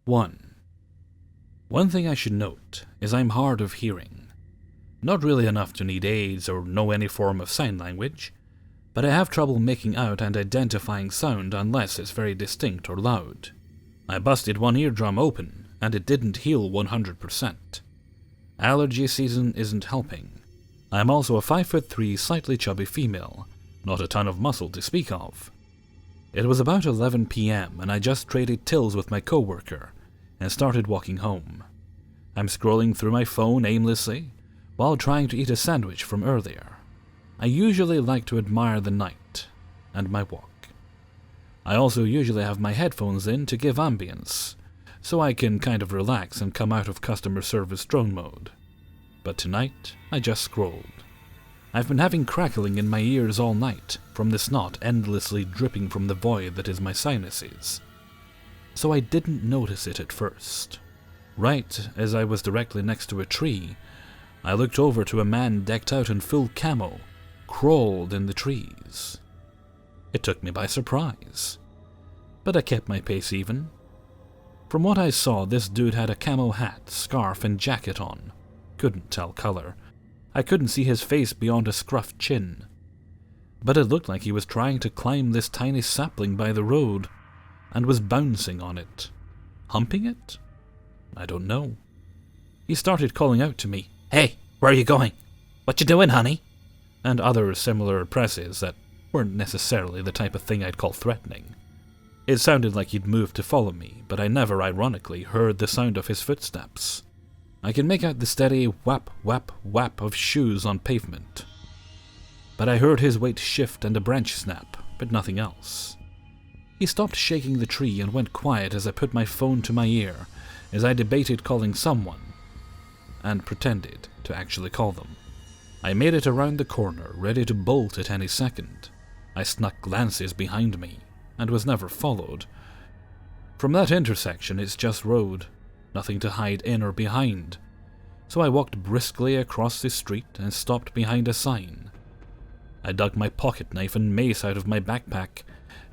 1. One thing I should note is I'm hard of hearing. Not really enough to need aids or know any form of sign language, but I have trouble making out and identifying sound unless it's very distinct or loud. I busted one eardrum open, and it didn't heal 100%. Allergy season isn't helping. I'm also a 5'3", slightly chubby female, not a ton of muscle to speak of. It was about 11 p.m. and I just traded tills with my coworker and started walking home. I'm scrolling through my phone aimlessly while trying to eat a sandwich from earlier. I usually like to admire the night and my walk. I also usually have my headphones in to give ambience, so I can kind of relax and come out of customer service drone mode. But tonight, I just scrolled. I've been having crackling in my ears all night from the snot endlessly dripping from the void that is my sinuses. So I didn't notice it at first. Right as I was directly next to a tree, I looked over to a man decked out in full camo, crawled in the trees. It took me by surprise, but I kept my pace even. From what I saw, this dude had a camo hat, scarf, and jacket on. Couldn't tell color. I couldn't see his face beyond a scruffed chin. But it looked like he was trying to climb this tiny sapling by the road, and was bouncing on it. Humping it? I don't know. He started calling out to me, "Hey, where are you going? What you doing, honey?" And other similar presses that weren't necessarily the type of thing I'd call threatening. It sounded like he'd moved to follow me, but I never ironically heard the sound of his footsteps. I can make out the steady whap, whap, whap of shoes on pavement. But I heard his weight shift and a branch snap, but nothing else. He stopped shaking the tree and went quiet as I put my phone to my ear, as I debated calling someone, and pretended to actually call them. I made it around the corner, ready to bolt at any second. I snuck glances behind me, and was never followed. From that intersection, it's just road. Nothing to hide in or behind, so I walked briskly across the street and stopped behind a sign. I dug my pocket knife and mace out of my backpack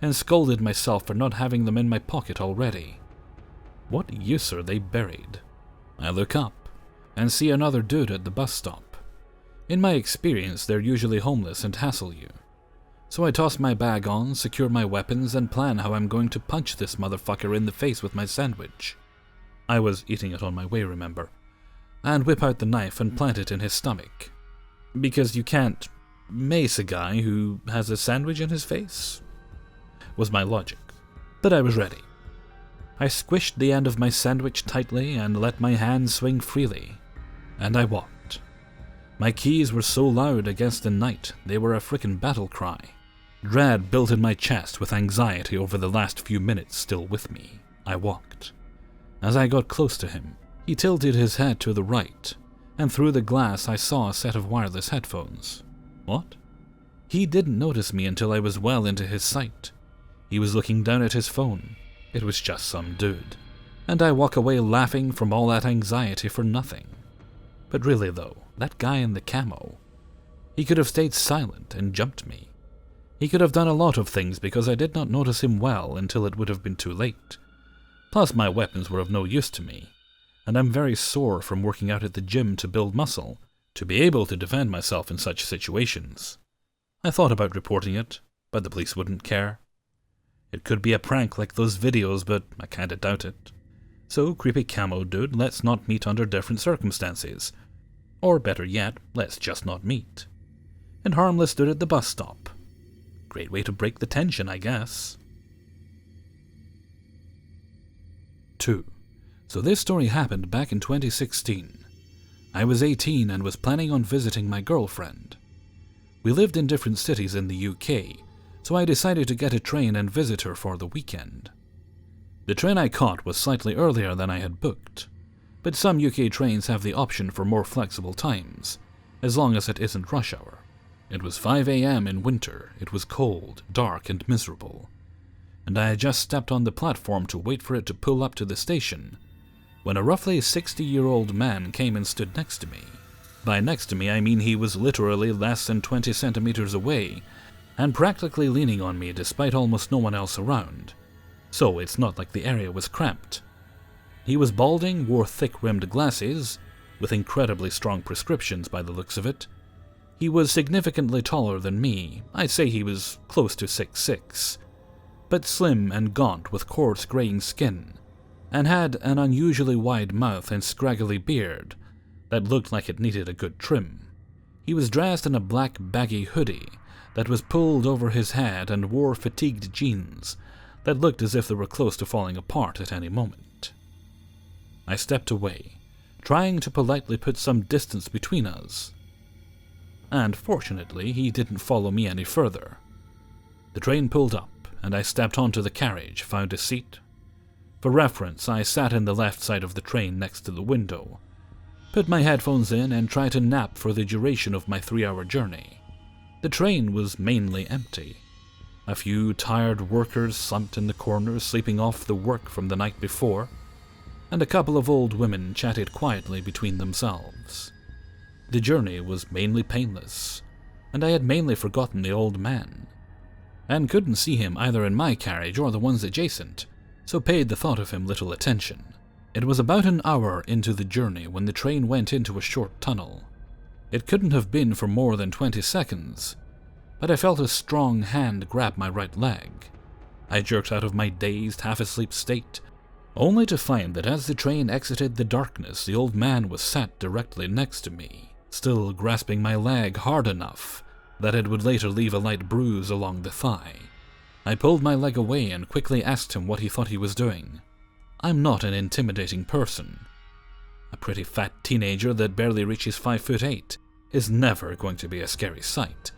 and scolded myself for not having them in my pocket already. What use are they buried? I look up and see another dude at the bus stop. In my experience, they're usually homeless and hassle you. So I toss my bag on, secure my weapons, and plan how I'm going to punch this motherfucker in the face with my sandwich. I was eating it on my way, remember, and whip out the knife and plant it in his stomach. Because you can't mace a guy who has a sandwich in his face, was my logic. But I was ready. I squished the end of my sandwich tightly and let my hand swing freely, and I walked. My keys were so loud against the night, they were a frickin' battle cry. Dread built in my chest with anxiety over the last few minutes still with me. I walked. As I got close to him, he tilted his head to the right, and through the glass I saw a set of wireless headphones. What? He didn't notice me until I was well into his sight. He was looking down at his phone. It was just some dude. And I walk away laughing from all that anxiety for nothing. But really though, that guy in the camo, he could have stayed silent and jumped me. He could have done a lot of things because I did not notice him well until it would have been too late. Plus my weapons were of no use to me, and I'm very sore from working out at the gym to build muscle, to be able to defend myself in such situations. I thought about reporting it, but the police wouldn't care. It could be a prank like those videos, but I kinda doubt it. So, creepy camo dude, let's not meet under different circumstances. Or better yet, let's just not meet. And harmless dude at the bus stop. Great way to break the tension, I guess. 2. So this story happened back in 2016. I was 18 and was planning on visiting my girlfriend. We lived in different cities in the UK, so I decided to get a train and visit her for the weekend. The train I caught was slightly earlier than I had booked, but some UK trains have the option for more flexible times, as long as it isn't rush hour. It was 5 a.m. in winter, it was cold, dark, and miserable, and I had just stepped on the platform to wait for it to pull up to the station, when a roughly 60-year-old man came and stood next to me. By next to me, I mean he was literally less than 20 centimeters away, and practically leaning on me despite almost no one else around. So it's not like the area was cramped. He was balding, wore thick-rimmed glasses, with incredibly strong prescriptions by the looks of it. He was significantly taller than me. I'd say he was close to 6'6", but slim and gaunt with coarse graying skin, and had an unusually wide mouth and scraggly beard that looked like it needed a good trim. He was dressed in a black baggy hoodie that was pulled over his head and wore fatigued jeans that looked as if they were close to falling apart at any moment. I stepped away, trying to politely put some distance between us, and fortunately he didn't follow me any further. The train pulled up, and I stepped onto the carriage, found a seat. For reference, I sat in the left side of the train next to the window, put my headphones in, and tried to nap for the duration of my 3-hour journey. The train was mainly empty. A few tired workers slumped in the corners, sleeping off the work from the night before, and a couple of old women chatted quietly between themselves. The journey was mainly painless, and I had mainly forgotten the old man, and couldn't see him either in my carriage or the ones adjacent, so paid the thought of him little attention. It was about an hour into the journey when the train went into a short tunnel. It couldn't have been for more than 20 seconds, but I felt a strong hand grab my right leg. I jerked out of my dazed, half-asleep state, only to find that as the train exited the darkness, the old man was sat directly next to me, still grasping my leg hard enough that it would later leave a light bruise along the thigh. I pulled my leg away and quickly asked him what he thought he was doing. I'm not an intimidating person. A pretty fat teenager that barely reaches 5'8" is never going to be a scary sight.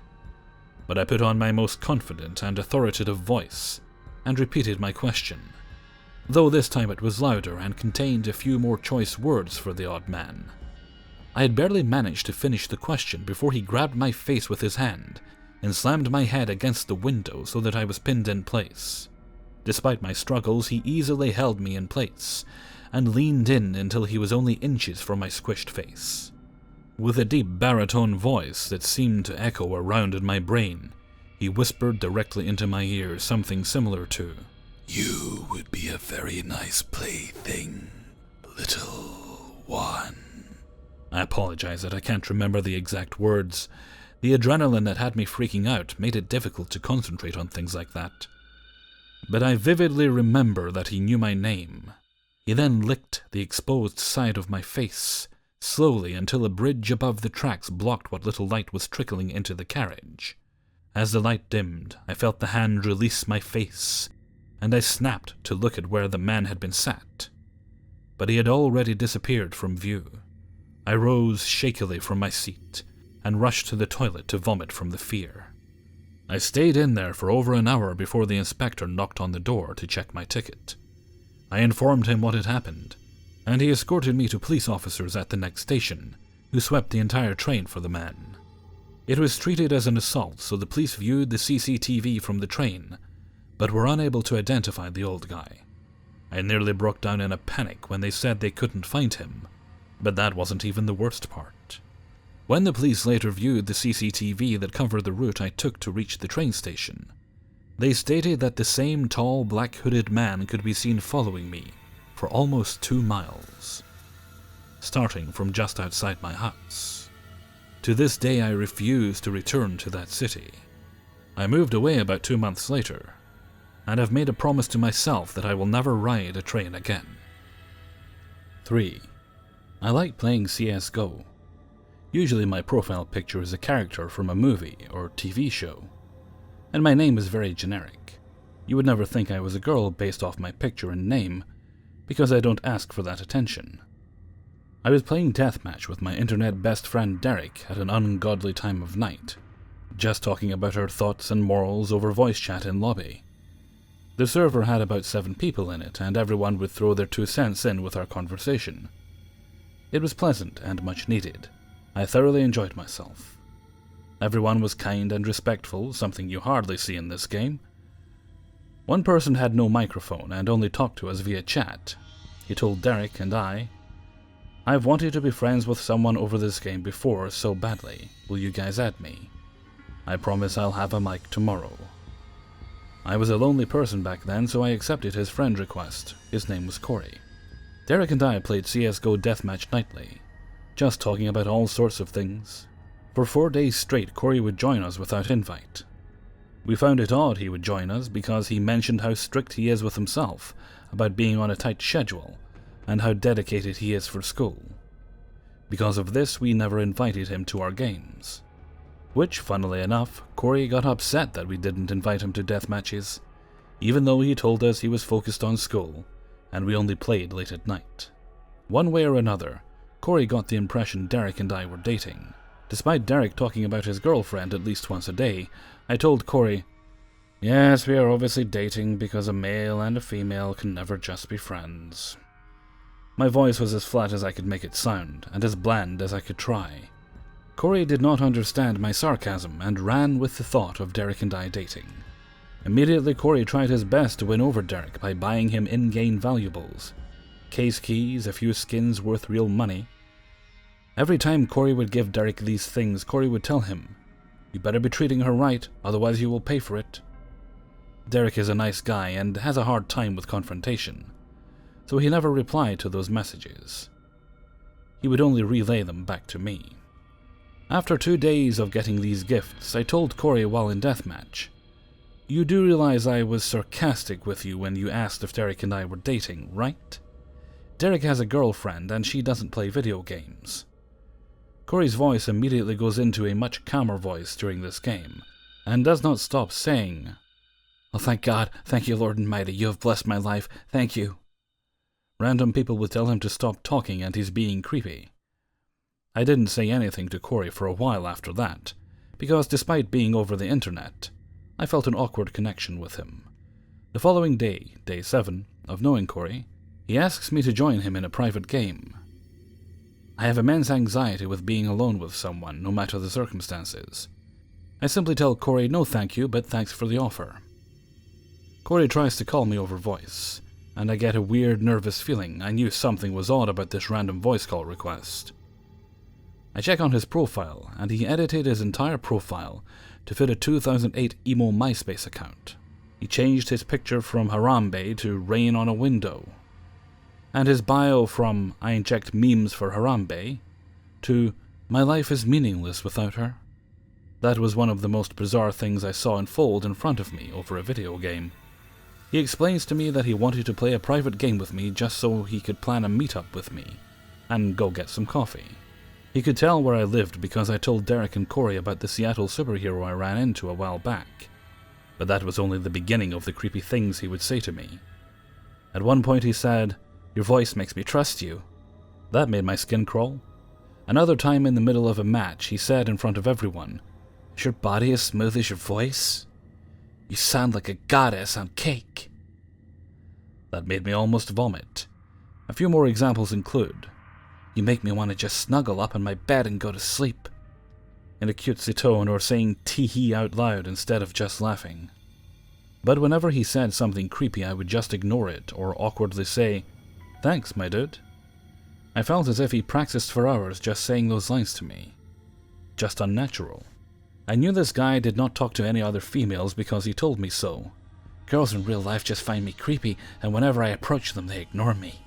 But I put on my most confident and authoritative voice and repeated my question, though this time it was louder and contained a few more choice words for the odd man. I had barely managed to finish the question before he grabbed my face with his hand and slammed my head against the window so that I was pinned in place. Despite my struggles, he easily held me in place and leaned in until he was only inches from my squished face. With a deep baritone voice that seemed to echo around in my brain, he whispered directly into my ear something similar to, "You would be a very nice plaything, little one." I apologize that I can't remember the exact words. The adrenaline that had me freaking out made it difficult to concentrate on things like that. But I vividly remember that he knew my name. He then licked the exposed side of my face, slowly until a bridge above the tracks blocked what little light was trickling into the carriage. As the light dimmed, I felt the hand release my face, and I snapped to look at where the man had been sat. But he had already disappeared from view. I rose shakily from my seat and rushed to the toilet to vomit from the fear. I stayed in there for over an hour before the inspector knocked on the door to check my ticket. I informed him what had happened, and he escorted me to police officers at the next station, who swept the entire train for the man. It was treated as an assault, so the police viewed the CCTV from the train, but were unable to identify the old guy. I nearly broke down in a panic when they said they couldn't find him, but that wasn't even the worst part. When the police later viewed the CCTV that covered the route I took to reach the train station, they stated that the same tall, black-hooded man could be seen following me for almost 2 miles, starting from just outside my house. To this day I refuse to return to that city. I moved away about 2 months later, and have made a promise to myself that I will never ride a train again. 3. I like playing CSGO. Usually my profile picture is a character from a movie or TV show, and my name is very generic. You would never think I was a girl based off my picture and name, because I don't ask for that attention. I was playing deathmatch with my internet best friend Derek at an ungodly time of night, just talking about our thoughts and morals over voice chat in lobby. The server had about 7 people in it, and everyone would throw their 2 cents in with our conversation. It was pleasant and much needed. I thoroughly enjoyed myself. Everyone was kind and respectful, something you hardly see in this game. One person had no microphone and only talked to us via chat. He told Derek and I've wanted to be friends with someone over this game before so badly. Will you guys add me? I promise I'll have a mic tomorrow. I was a lonely person back then, so I accepted his friend request. His name was Corey. Derek and I played CSGO Deathmatch nightly, just talking about all sorts of things. For 4 days straight, Corey would join us without invite. We found it odd he would join us because he mentioned how strict he is with himself about being on a tight schedule, and how dedicated he is for school. Because of this, we never invited him to our games. Which, funnily enough, Corey got upset that we didn't invite him to death matches, even though he told us he was focused on school, and we only played late at night. One way or another, Corey got the impression Derek and I were dating. Despite Derek talking about his girlfriend at least once a day, I told Corey, "Yes, we are obviously dating because a male and a female can never just be friends." My voice was as flat as I could make it sound, and as bland as I could try. Corey did not understand my sarcasm and ran with the thought of Derek and I dating. Immediately, Corey tried his best to win over Derek by buying him in-game valuables. Case keys, a few skins worth real money. Every time Corey would give Derek these things, Corey would tell him, "You better be treating her right, otherwise you will pay for it." Derek is a nice guy and has a hard time with confrontation, so he never replied to those messages. He would only relay them back to me. After 2 days of getting these gifts, I told Corey while in deathmatch, "You do realize I was sarcastic with you when you asked if Derek and I were dating, right? Derek has a girlfriend and she doesn't play video games." Corey's voice immediately goes into a much calmer voice during this game, and does not stop saying, "Oh, thank God, thank you, Lord Almighty, you have blessed my life, thank you." Random people would tell him to stop talking and he's being creepy. I didn't say anything to Corey for a while after that, because despite being over the internet, I felt an awkward connection with him. The following day, day 7, of knowing Corey, he asks me to join him in a private game. I have immense anxiety with being alone with someone, no matter the circumstances. I simply tell Corey no thank you, but thanks for the offer. Corey tries to call me over voice, and I get a weird nervous feeling. I knew something was odd about this random voice call request. I check on his profile, and he edited his entire profile to fit a 2008 emo MySpace account. He changed his picture from Harambe to rain on a window, and his bio from "I inject memes for Harambe" to "My life is meaningless without her." That was one of the most bizarre things I saw unfold in front of me over a video game. He explains to me that he wanted to play a private game with me just so he could plan a meetup with me and go get some coffee. He could tell where I lived because I told Derek and Corey about the Seattle superhero I ran into a while back. But that was only the beginning of the creepy things he would say to me. At one point he said, "Your voice makes me trust you." That made my skin crawl. Another time in the middle of a match, he said in front of everyone, "Is your body as smooth as your voice? You sound like a goddess on cake." That made me almost vomit. A few more examples include, "You make me want to just snuggle up in my bed and go to sleep," in a cutesy tone, or saying tee-hee out loud instead of just laughing. But whenever he said something creepy, I would just ignore it or awkwardly say, "Thanks, my dude." I felt as if he practiced for hours just saying those lines to me. Just unnatural. I knew this guy did not talk to any other females because he told me so. "Girls in real life just find me creepy, and whenever I approach them, they ignore me,"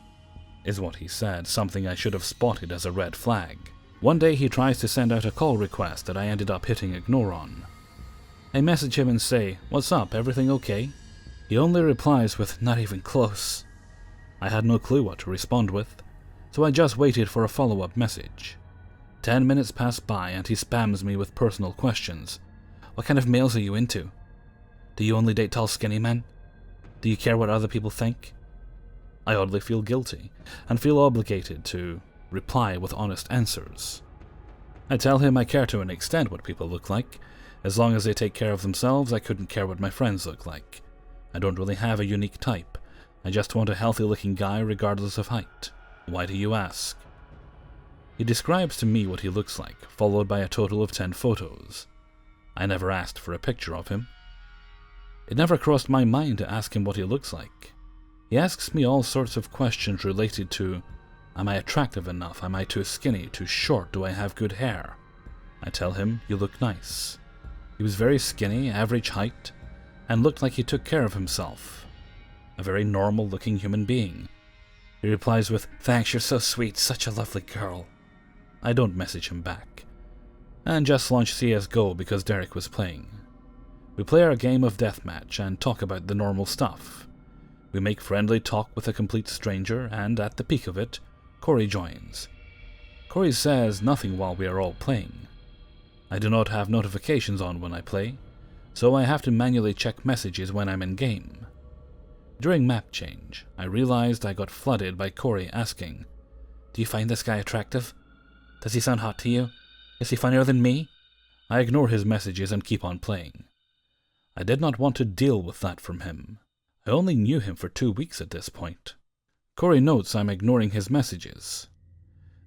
is what he said, something I should have spotted as a red flag. One day he tries to send out a call request that I ended up hitting ignore on. I message him and say, "What's up, everything okay?" He only replies with, "Not even close." I had no clue what to respond with, so I just waited for a follow-up message. 10 minutes pass by and he spams me with personal questions. "What kind of males are you into? Do you only date tall, skinny men? Do you care what other people think?" I oddly feel guilty, and feel obligated to reply with honest answers. I tell him I care to an extent what people look like. As long as they take care of themselves, I couldn't care what my friends look like. I don't really have a unique type. I just want a healthy-looking guy regardless of height. Why do you ask? He describes to me what he looks like, followed by a total of 10 photos. I never asked for a picture of him. It never crossed my mind to ask him what he looks like. He asks me all sorts of questions related to, am I attractive enough? Am I too skinny? Too short? Do I have good hair? I tell him, "You look nice." He was very skinny, average height, and looked like he took care of himself. A very normal-looking human being. He replies with, "Thanks, you're so sweet, such a lovely girl." I don't message him back, and just launch CSGO because Derek was playing. We play our game of deathmatch and talk about the normal stuff. We make friendly talk with a complete stranger, and at the peak of it, Corey joins. Corey says nothing while we are all playing. I do not have notifications on when I play, so I have to manually check messages when I'm in game. During map change, I realized I got flooded by Corey asking, "Do you find this guy attractive? Does he sound hot to you? Is he funnier than me?" I ignore his messages and keep on playing. I did not want to deal with that from him. I only knew him for 2 weeks at this point. Corey notes I'm ignoring his messages,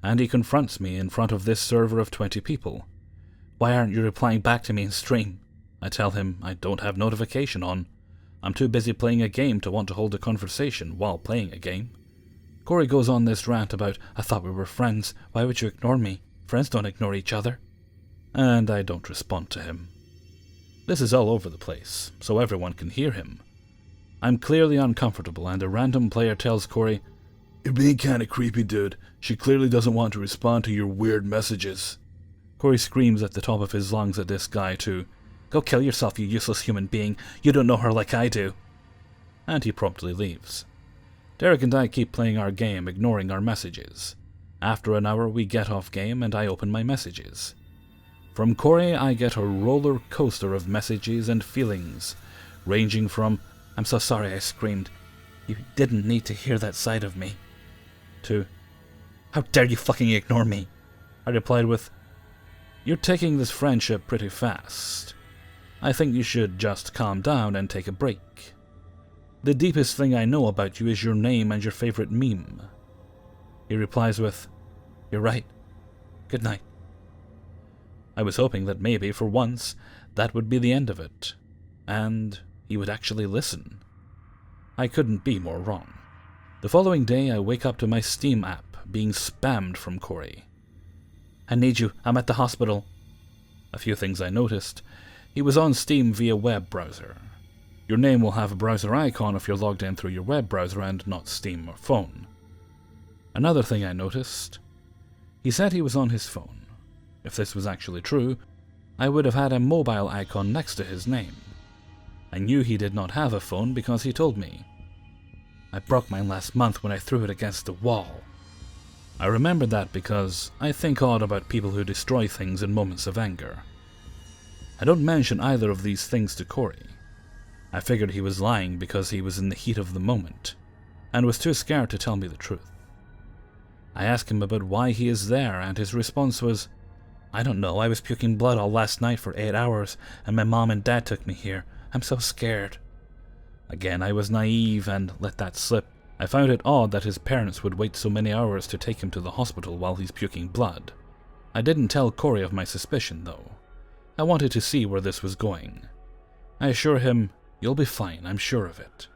and he confronts me in front of this server of 20 people. "Why aren't you replying back to me in stream?" I tell him I don't have notification on. I'm too busy playing a game to want to hold a conversation while playing a game. Corey goes on this rant about, "I thought we were friends. Why would you ignore me? Friends don't ignore each other." And I don't respond to him. This is all over the place, so everyone can hear him. I'm clearly uncomfortable, and a random player tells Corey, "You're being kinda creepy, dude. She clearly doesn't want to respond to your weird messages." Corey screams at the top of his lungs at this guy too. "Go kill yourself, you useless human being. You don't know her like I do." And he promptly leaves. Derek and I keep playing our game, ignoring our messages. After an hour, we get off game, and I open my messages. From Corey, I get a roller coaster of messages and feelings, ranging from, "I'm so sorry I screamed. You didn't need to hear that side of me," to, "How dare you fucking ignore me?" I replied with, "You're taking this friendship pretty fast. I think you should just calm down and take a break. The deepest thing I know about you is your name and your favorite meme." He replies with, "You're right. Good night." I was hoping that maybe, for once, that would be the end of it, and he would actually listen. I couldn't be more wrong. The following day, I wake up to my Steam app being spammed from Corey. "I need you. I'm at the hospital." A few things I noticed. He was on Steam via web browser. Your name will have a browser icon if you're logged in through your web browser and not Steam or phone. Another thing I noticed. He said he was on his phone. If this was actually true, I would have had a mobile icon next to his name. I knew he did not have a phone because he told me. "I broke mine last month when I threw it against the wall." I remember that because I think odd about people who destroy things in moments of anger. I don't mention either of these things to Corey. I figured he was lying because he was in the heat of the moment, and was too scared to tell me the truth. I asked him about why he is there, and his response was, "I don't know, I was puking blood all last night for 8 hours, and my mom and dad took me here. I'm so scared." Again, I was naive and let that slip. I found it odd that his parents would wait so many hours to take him to the hospital while he's puking blood. I didn't tell Corey of my suspicion, though. I wanted to see where this was going. I assure him, "You'll be fine, I'm sure of it."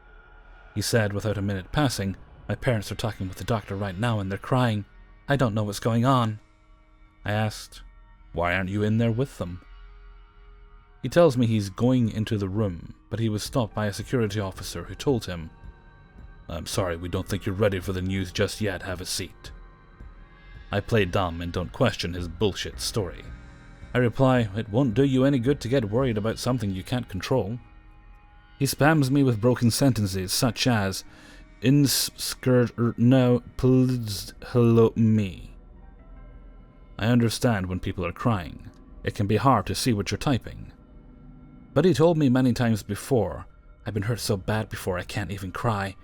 He said without a minute passing, "My parents are talking with the doctor right now and they're crying. I don't know what's going on." I asked, "Why aren't you in there with them?" He tells me he's going into the room, but he was stopped by a security officer who told him, "I'm sorry, we don't think you're ready for the news just yet, have a seat." I play dumb and don't question his bullshit story. I reply, "It won't do you any good to get worried about something you can't control." He spams me with broken sentences such as, no, please, hello me." I understand when people are crying. It can be hard to see what you're typing. But he told me many times before, "I've been hurt so bad before I can't even cry.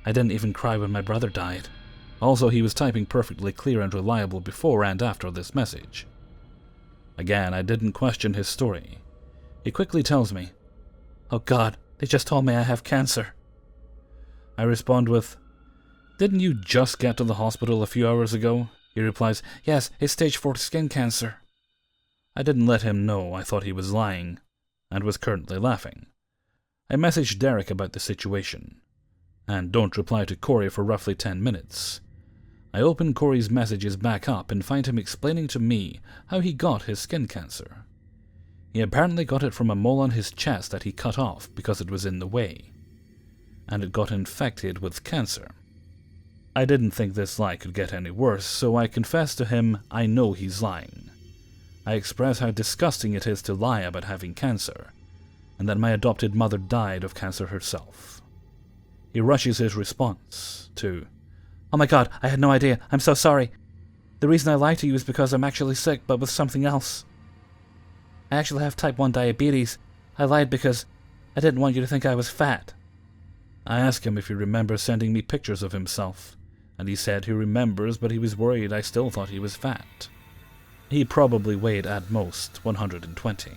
I didn't even cry when my brother died." Also, he was typing perfectly clear and reliable before and after this message. Again, I didn't question his story. He quickly tells me, "Oh God, they just told me I have cancer." I respond with, "Didn't you just get to the hospital a few hours ago?" He replies, "Yes, it's stage 4 skin cancer." I didn't let him know I thought he was lying, and was currently laughing. I messaged Derek about the situation, and don't reply to Corey for roughly 10 minutes. I open Corey's messages back up and find him explaining to me how he got his skin cancer. He apparently got it from a mole on his chest that he cut off because it was in the way, and it got infected with cancer. I didn't think this lie could get any worse, so I confessed to him I know he's lying. I express how disgusting it is to lie about having cancer, and that my adopted mother died of cancer herself. He rushes his response to, "Oh my God, I had no idea. I'm so sorry. The reason I lied to you is because I'm actually sick, but with something else. I actually have type 1 diabetes. I lied because I didn't want you to think I was fat." I asked him if he remembers sending me pictures of himself, and he said he remembers, but he was worried I still thought he was fat. He probably weighed at most 120.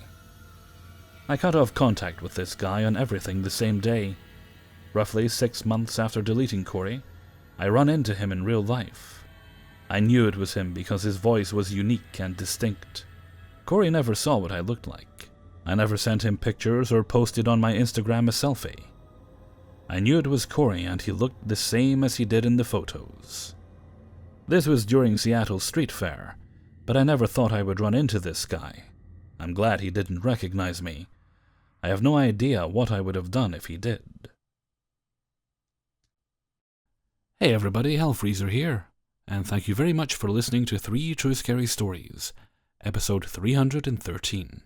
I cut off contact with this guy on everything the same day. Roughly 6 months after deleting Corey, I run into him in real life. I knew it was him because his voice was unique and distinct. Corey never saw what I looked like. I never sent him pictures or posted on my Instagram a selfie. I knew it was Corey, and he looked the same as he did in the photos. This was during Seattle's street fair, but I never thought I would run into this guy. I'm glad he didn't recognize me. I have no idea what I would have done if he did. Hey everybody, Hellfreezer here, and thank you very much for listening to 3 True Scary Stories, episode 313.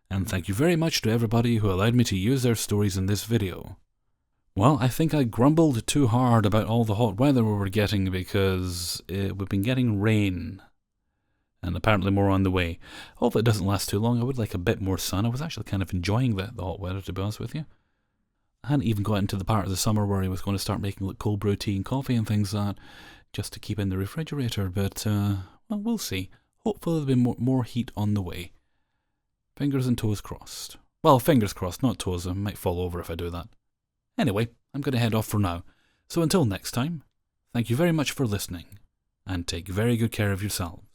And thank you very much to everybody who allowed me to use their stories in this video. Well, I think I grumbled too hard about all the hot weather we were getting because we've been getting rain, and apparently more on the way. Hopefully it doesn't last too long. I would like a bit more sun. I was actually kind of enjoying the hot weather, to be honest with you. I hadn't even got into the part of the summer where I was going to start making like cold brew tea and coffee and things like that, just to keep in the refrigerator, but well, we'll see. Hopefully there'll be more heat on the way. Fingers and toes crossed. Well, fingers crossed, not toes. I might fall over if I do that. Anyway, I'm going to head off for now. So until next time, thank you very much for listening, and take very good care of yourselves.